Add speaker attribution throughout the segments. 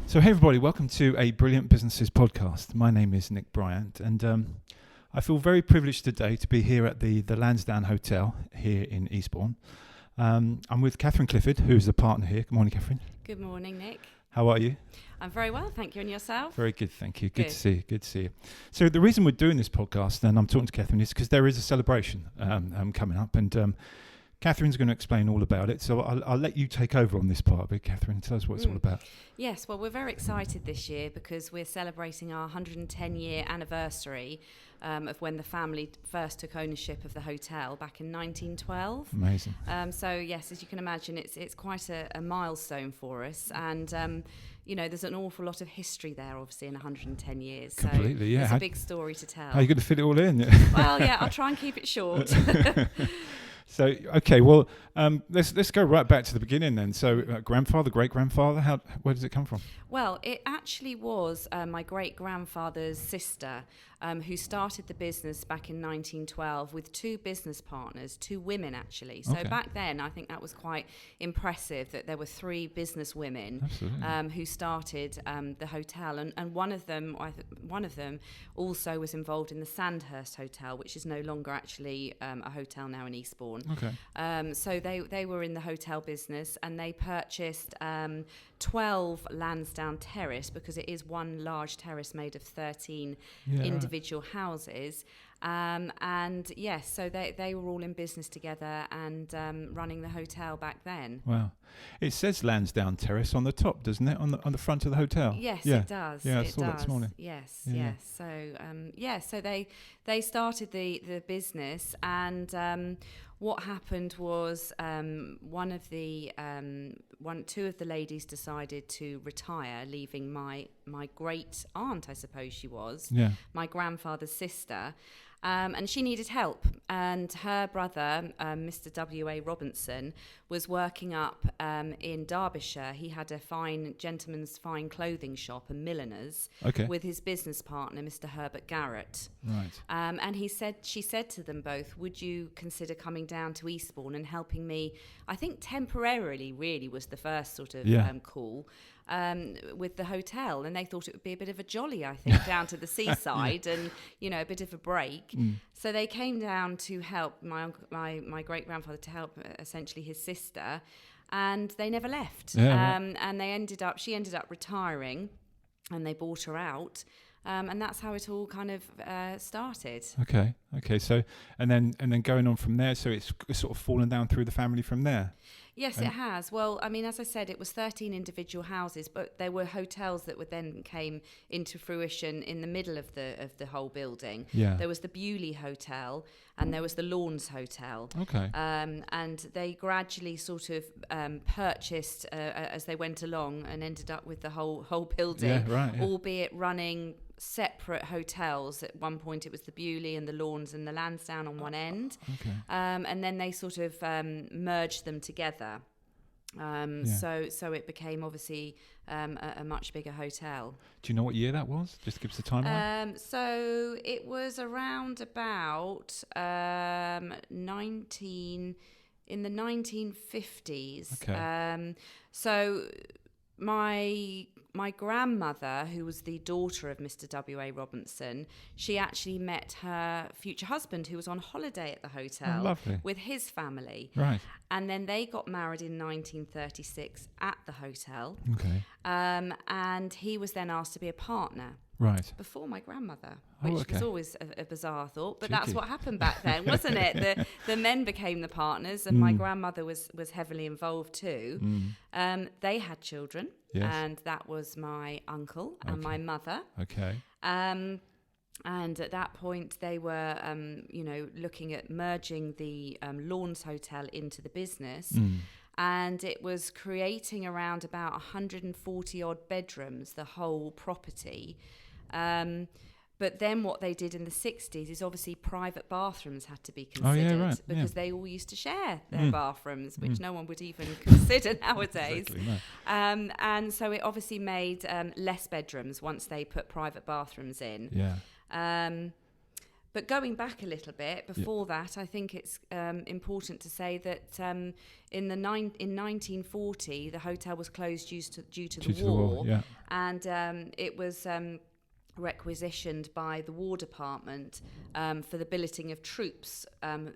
Speaker 1: So hey everybody, welcome to a Brilliant Businesses podcast. My name is Nick Bryant and I feel very privileged today to be here at the Lansdowne Hotel here in Eastbourne. I'm with Catherine Clifford, who's a partner here. Good morning, Catherine.
Speaker 2: Good morning, Nick.
Speaker 1: How are you?
Speaker 2: I'm very well, thank you. And yourself?
Speaker 1: Very good, thank you. Good to see you. Good to see you. So the reason we're doing this podcast, and I'm talking to Catherine, is because there is a celebration coming up, and Catherine's going to explain all about it. So I'll let you take over on this part of it, Catherine. Tell us what it's all about.
Speaker 2: Yes, well, we're very excited this year because we're celebrating our 110-year anniversary of when the family first took ownership of the hotel back in 1912.
Speaker 1: Amazing.
Speaker 2: So yes, as you can imagine, it's quite a milestone for us, and you know, there's an awful lot of history there, obviously, in 110 years.
Speaker 1: Completely,
Speaker 2: so
Speaker 1: yeah.
Speaker 2: It's a big story to tell.
Speaker 1: How are you going to fit it all in?
Speaker 2: Well, yeah, I'll try and keep it short.
Speaker 1: So, okay, well, let's go right back to the beginning then. So, grandfather, great-grandfather, where does it come from?
Speaker 2: Well, it actually was my great-grandfather's sister who started the business back in 1912 with two business partners, two women actually. So back then, I think that was quite impressive that there were three business women who started the hotel, and one of them also was involved in the Sandhurst Hotel, which is no longer actually a hotel now in Eastbourne.
Speaker 1: Okay.
Speaker 2: So they were in the hotel business, and they purchased 12 Lansdowne Terrace, because it is one large terrace made of 13 individual houses. And yes, so they were all in business together and running the hotel back then.
Speaker 1: Wow. It says Lansdowne Terrace on the top, doesn't it? On the front of the hotel?
Speaker 2: Yes,
Speaker 1: yeah.
Speaker 2: It does.
Speaker 1: Yeah, I saw that this morning.
Speaker 2: Yes,
Speaker 1: yeah.
Speaker 2: yes. So they started the business, and what happened was two of the ladies decided to retire, leaving my great aunt, I suppose she was, my grandfather's sister. And she needed help, and her brother, Mr. W.A. Robinson, was working up in Derbyshire. He had a gentleman's fine clothing shop and milliners with his business partner, Mr. Herbert Garrett.
Speaker 1: Right.
Speaker 2: And she said to them both, would you consider coming down to Eastbourne and helping me, I think temporarily really was the first sort of call, with the hotel. And they thought it would be a bit of a jolly, I think, down to the seaside and, you know, a bit of a break. So they came down to help my great-grandfather, to help essentially his sister, and they never left. And she ended up retiring, and they bought her out. And that's how it all kind of started. Okay. So and then going on from there. So it's sort of fallen down through the family from there. Yes, it has. Well, I mean, as I said, it was 13 individual houses, but there were hotels that then came into fruition in the middle of the whole building.
Speaker 1: Yeah.
Speaker 2: There was the Bewley Hotel, and there was the Lawns Hotel.
Speaker 1: Okay.
Speaker 2: And they gradually sort of purchased as they went along, and ended up with the whole building, albeit running separate hotels. At one point it was the Bewley and the Lawns and the Lansdowne on one end, and then they sort of merged them together, so it became obviously a much bigger hotel.
Speaker 1: Do you know what year that was? Just give us a timeline.
Speaker 2: So it was around about in the 1950s. So my grandmother, who was the daughter of Mr. W.A. Robinson, she actually met her future husband, who was on holiday at the hotel with his family.
Speaker 1: Right.
Speaker 2: And then they got married in 1936 at the hotel.
Speaker 1: Okay.
Speaker 2: And he was then asked to be a partner.
Speaker 1: Right.
Speaker 2: Before my grandmother, which was always a bizarre thought, but that's what happened back then, wasn't it? The men became the partners, and my grandmother was heavily involved too. They had children, and that was my uncle and my mother.
Speaker 1: Okay.
Speaker 2: And at that point, they were, looking at merging the Lawns Hotel into the business. And it was creating around about 140 odd bedrooms, the whole property. But then what they did in the 60s is obviously private bathrooms had to be considered, because they all used to share their bathrooms, which no one would even consider nowadays.
Speaker 1: Exactly, no.
Speaker 2: And so it obviously made less bedrooms once they put private bathrooms in.
Speaker 1: Yeah.
Speaker 2: But going back a little bit before that, I think it's important to say that in 1940 the hotel was closed due to the war, and it was requisitioned by the War Department for the billeting of troops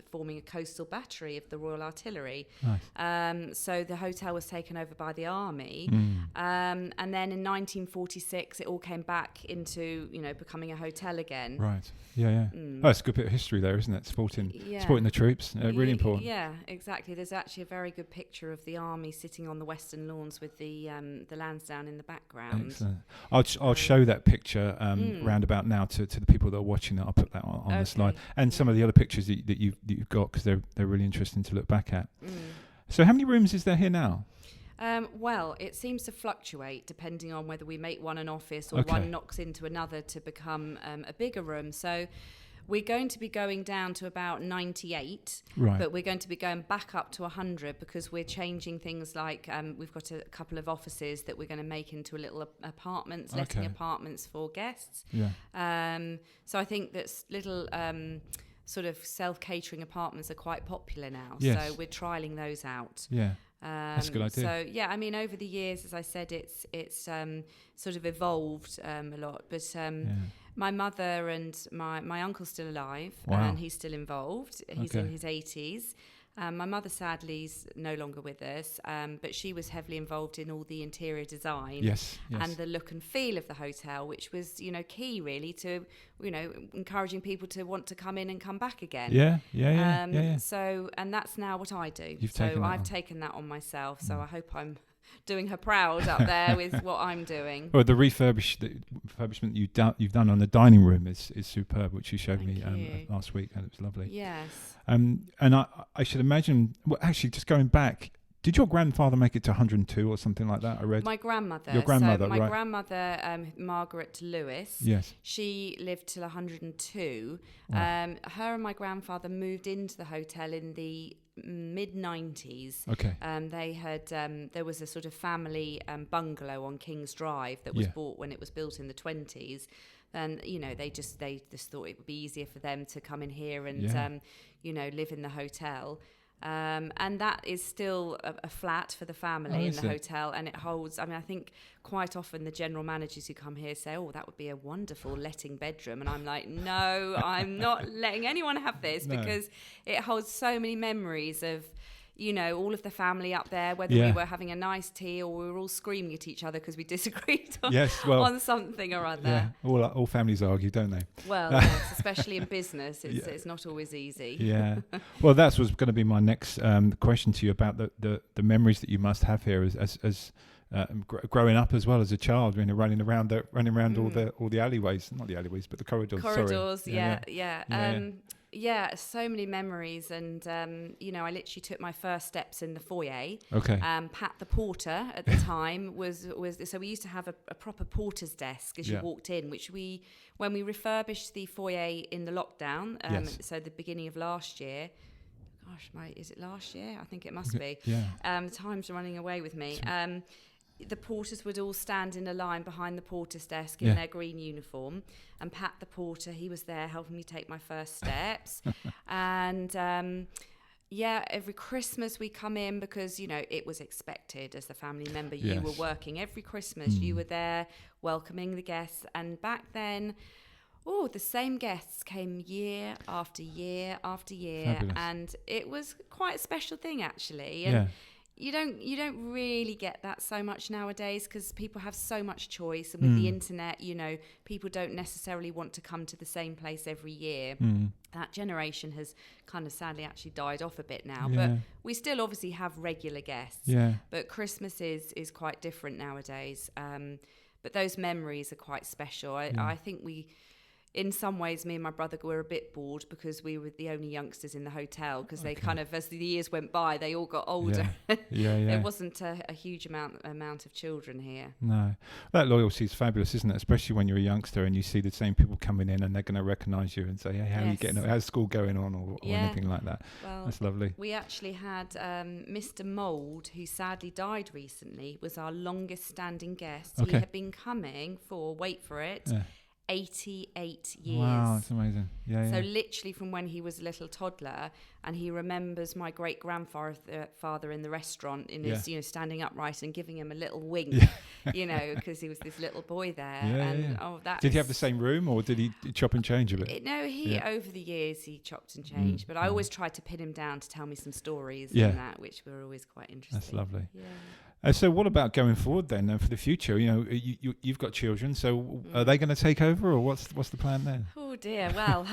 Speaker 2: forming a coastal battery of the Royal Artillery.
Speaker 1: Nice.
Speaker 2: So the hotel was taken over by the army, and then in 1946 it all came back into becoming a hotel again.
Speaker 1: Right. Yeah. Oh, it's a good bit of history there, isn't it? Supporting the troops, really important.
Speaker 2: Yeah, exactly. There's actually a very good picture of the army sitting on the western lawns with the Lansdowne in the background.
Speaker 1: Excellent. I'll show that picture round about now to the people that are watching it. I'll put that on the slide, and some of the other pictures that you've got, because they're really interesting to look back at. So how many rooms is there here now?
Speaker 2: Well, it seems to fluctuate depending on whether we make one an office or one knocks into another to become a bigger room. So we're going to be going down to about 98, but we're going to be going back up to 100 because we're changing things like we've got a couple of offices that we're going to make into little apartments, letting apartments for guests. So I think that little sort of self-catering apartments are quite popular now.
Speaker 1: Yes.
Speaker 2: So we're trialling those out.
Speaker 1: Yeah. That's a good idea.
Speaker 2: So yeah, I mean, over the years, as I said, it's sort of evolved a lot. But my mother and my uncle's still alive, and he's still involved. He's in his 80s. My mother sadly is no longer with us, but she was heavily involved in all the interior design and the look and feel of the hotel, which was key really to encouraging people to want to come in and come back again. So, and that's now what I do. I've taken that on myself. So I hope I'm doing her proud up there with what I'm doing.
Speaker 1: Well, the refurbishment you've done on the dining room is superb, which you showed me last week, and it was lovely.
Speaker 2: Yes.
Speaker 1: And I should imagine. Well, actually, just going back, did your grandfather make it to 102 or something like that? I read.
Speaker 2: My grandmother.
Speaker 1: Your grandmother,
Speaker 2: so my grandmother, Margaret Lewis.
Speaker 1: Yes.
Speaker 2: She lived till 102.
Speaker 1: Wow.
Speaker 2: Her and my grandfather moved into the hotel in the mid-90s.
Speaker 1: Okay.
Speaker 2: They had there was a sort of family bungalow on King's Drive that was bought when it was built in the 20s. And they just thought it would be easier for them to come in here and live in the hotel. And that is still a flat for the family in the hotel, and it holds. I mean, I think quite often the general managers who come here say, "Oh, that would be a wonderful letting bedroom," and I'm like, "No, I'm not letting anyone have this because it holds so many memories of." All of the family up there, whether we were having a nice tea or we were all screaming at each other because we disagreed on something or other.
Speaker 1: Yeah, all families argue, don't they?
Speaker 2: Well, yes, especially in business, it's not always easy.
Speaker 1: Yeah. Well, that was going to be my next question to you about the memories that you must have here as growing up as well as a child, running around all the alleyways, not the alleyways, but the corridors.
Speaker 2: Yeah, so many memories, and I literally took my first steps in the foyer.
Speaker 1: Okay.
Speaker 2: Pat the porter at the time was so we used to have a proper porter's desk as you walked in, which when we refurbished the foyer in the lockdown, so the beginning of last year. Gosh, is it last year? I think it must be.
Speaker 1: Yeah.
Speaker 2: Time's running away with me. The porters would all stand in a line behind the porter's desk in their green uniform, and Pat the porter, he was there helping me take my first steps. And every Christmas we come in because it was expected as the family member. You were working every Christmas. You were there welcoming the guests, and back then the same guests came year after year after year. Fabulous. And it was quite a special thing actually. And you don't really get that so much nowadays because people have so much choice, and with the internet, people don't necessarily want to come to the same place every year. That generation has kind of sadly actually died off a bit now, but we still obviously have regular guests. But Christmas is quite different nowadays. But those memories are quite special. I think in some ways, me and my brother were a bit bored because we were the only youngsters in the hotel because they kind of, as the years went by, they all got older. There wasn't a huge amount of children here.
Speaker 1: No. That loyalty is fabulous, isn't it? Especially when you're a youngster and you see the same people coming in and they're going to recognise you and say, hey, how are you getting on? How's school going on or anything like that? Well, that's lovely.
Speaker 2: We actually had Mr. Mould, who sadly died recently, was our longest standing guest. He had been coming for, wait for it, 88 years.
Speaker 1: Wow, that's amazing.
Speaker 2: So literally from when he was a little toddler, and he remembers my great grandfather in the restaurant in his, standing upright and giving him a little wink, because he was this little boy there.
Speaker 1: Did he have the same room, or did he chop and change a bit?
Speaker 2: No, over the years he chopped and changed, but I always tried to pin him down to tell me some stories and that, which were always quite interesting.
Speaker 1: That's lovely.
Speaker 2: Yeah.
Speaker 1: So what about going forward then for the future? You've got children, so are they going to take over, or what's the plan then?
Speaker 2: Oh dear, well,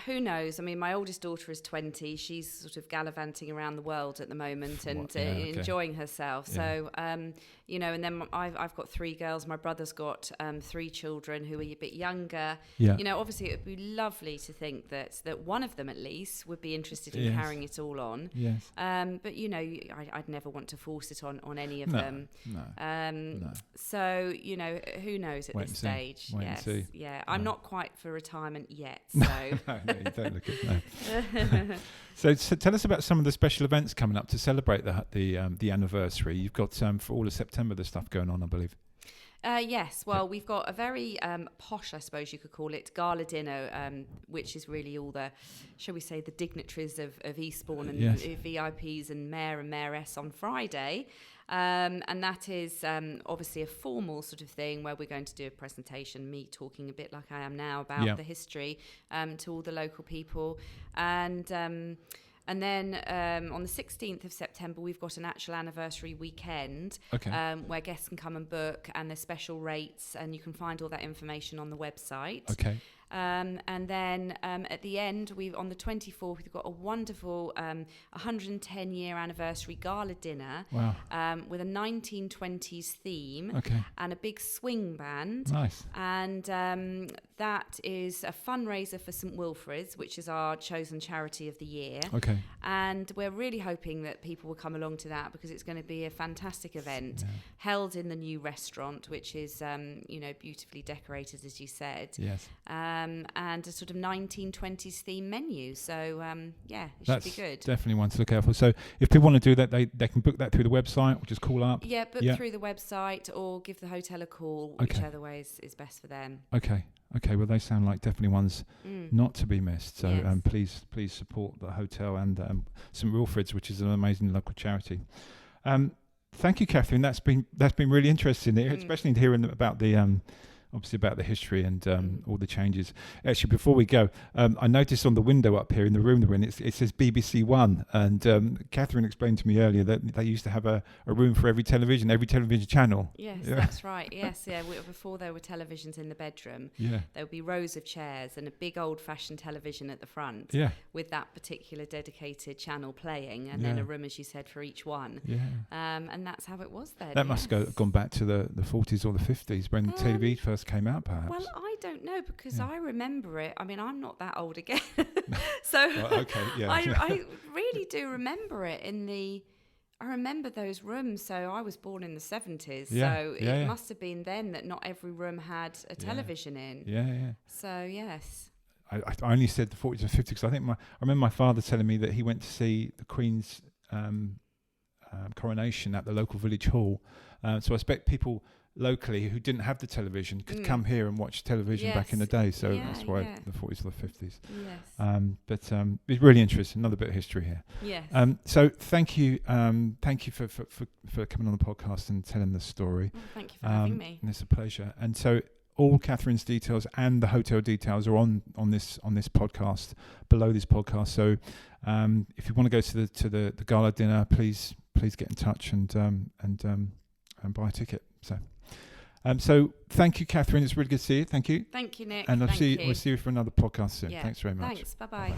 Speaker 2: who knows? I mean, my oldest daughter is 20. She's sort of gallivanting around the world at the moment and enjoying herself. So, and then I've got 3 girls. My brother's got 3 children who are a bit younger. Yeah. Obviously it would be lovely to think that one of them at least would be interested in carrying it all on. Yes. But I'd never want to force it on any of them. No. So, who knows at this stage?
Speaker 1: Wait and see.
Speaker 2: Yeah. I'm not quite for retirement yet. So
Speaker 1: no, you don't look at So tell us about some of the special events coming up to celebrate the anniversary. You've got for all of September the stuff going on, I believe.
Speaker 2: Yes, well, we've got a very posh, I suppose you could call it, gala dinner, which is really all the, shall we say, the dignitaries of Eastbourne and VIPs and Mayor and Mayoress on Friday. And that is obviously a formal sort of thing where we're going to do a presentation, me talking a bit like I am now about the history to all the local people. And then on the 16th of September, we've got an actual anniversary weekend where guests can come and book, and there's special rates, and you can find all that information on the website. Okay. And then at the end, on the 24th, we've got a wonderful 110-year anniversary gala dinner with a 1920s theme and a big swing band. Nice. And that is a fundraiser for St Wilfrid's, which is our chosen charity of the year. Okay. And we're really hoping that people will come along to that, because it's going to be a fantastic event held in the new restaurant, which is beautifully decorated, as you said. Yes. And a sort of 1920s theme menu. So, it should be good. Definitely
Speaker 1: one to look out for. So if people want to do that, they can book that through the website, or just call up?
Speaker 2: Yeah, book through the website or give the hotel a call, whichever way is best for them.
Speaker 1: Okay, well, they sound like definitely ones not to be missed. So please support the hotel and St Wilfrid's, which is an amazing local charity. Thank you, Catherine. That's been really interesting, especially hearing about the obviously about the history and all the changes. Actually, before we go, I noticed on the window up here in the room we're in, it says BBC One, and Catherine explained to me earlier that they used to have a room for every television channel.
Speaker 2: Yes, that's right. Yes, before there were televisions in the bedroom, there would be rows of chairs and a big old-fashioned television at the front with that particular dedicated channel playing, and then a room, as you said, for each one. Yeah. And that's how it was then.
Speaker 1: That must have gone back to the 40s or the 50s when TV first came out, perhaps.
Speaker 2: Well, I don't know, because I remember it. I mean, I'm not that old again. So I really do remember it I remember those rooms. So I was born in the 70s. So it must have been then that not every room had a television in. Yeah. So, yes.
Speaker 1: I only said the 40s and 50s because I remember my father telling me that he went to see the Queen's coronation at the local village hall. So I expect people locally who didn't have the television could come here and watch television back in the day. So that's why the 40s or the 50s. Yes. But it's really interesting. Another bit of history here. Yes. So thank you for coming on the podcast and telling the story.
Speaker 2: Well, thank you for having me.
Speaker 1: And it's a pleasure. And so all Catherine's details and the hotel details are on this podcast, below this podcast. So if you want to go to the gala dinner, please get in touch and buy a ticket. So thank you, Catherine. It's really good to see you. Thank you.
Speaker 2: Thank you, Nick.
Speaker 1: And we'll see you for another podcast soon. Yeah. Thanks very much.
Speaker 2: Thanks. Bye-bye.